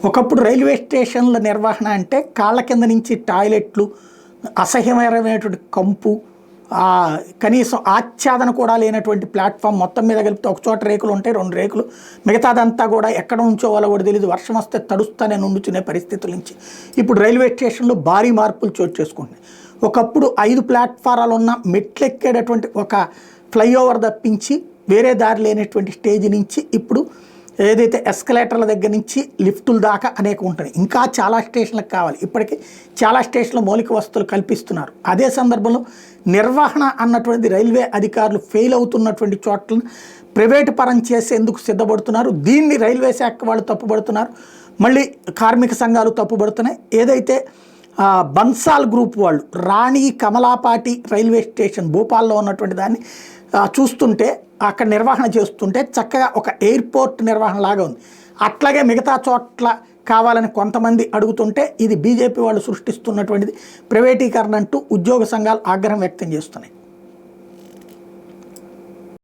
ఒకప్పుడు రైల్వే స్టేషన్ల నిర్వహణ అంటే కాళ్ళ కింద నుంచి టాయిలెట్లు, అసహ్యమైనటువంటి కంపు, కనీసం ఆచ్ఛాదన కూడా లేనటువంటి ప్లాట్ఫామ్ మొత్తం మీద కలిపితే ఒక చోట రేకులు ఉంటాయి, 2 రేకులు, మిగతాదంతా కూడా ఎక్కడ ఉంచోవాలో కూడా తెలియదు, వర్షం వస్తే తడుస్తానే నుండుచునే పరిస్థితుల నుంచి ఇప్పుడు రైల్వే స్టేషన్లో భారీ మార్పులు చోటు చేసుకుంటున్నాయి. ఒకప్పుడు 5 ప్లాట్ఫారాలు ఉన్న మెట్లెక్కేటటువంటి ఒక ఫ్లైఓవర్ తప్పించి వేరే దారి లేనటువంటి స్టేజ్ నుంచి ఇప్పుడు ఏదైతే ఎస్కలేటర్ల దగ్గర నుంచి లిఫ్టుల దాకా అనేక ఉంటాయి. ఇంకా చాలా స్టేషన్లకు కావాలి. ఇప్పటికీ చాలా స్టేషన్లు మౌలిక వసతులు కల్పిస్తున్నారు. అదే సందర్భంలో నిర్వహణ అన్నటువంటిది రైల్వే అధికారులు ఫెయిల్ అవుతున్నటువంటి చోట్లను ప్రైవేటు పరం చేసేందుకు సిద్ధపడుతున్నారు. దీన్ని రైల్వే శాఖ వాళ్ళు తప్పుపడుతున్నారు, మళ్ళీ కార్మిక సంఘాలు తప్పుపడుతున్నాయి. ఏదైతే బన్సాల్ గ్రూప్ వాళ్ళు రాణి కమలాపాటి రైల్వే స్టేషన్ భోపాల్లో ఉన్నటువంటి దాన్ని చూస్తుంటే, అక్కడ నిర్వహణ చేస్తుంటే చక్కగా ఒక ఎయిర్పోర్ట్ నిర్వహణ లాగా ఉంది. అట్లాగే మిగతా చోట్ల కావాలని కొంతమంది అడుగుతుంటే ఇది బీజేపీ వాళ్ళు సృష్టిస్తున్నటువంటిది ప్రైవేటీకరణ అంటూ ఉద్యోగ సంఘాలు ఆగ్రహం వ్యక్తం చేస్తున్నాయి.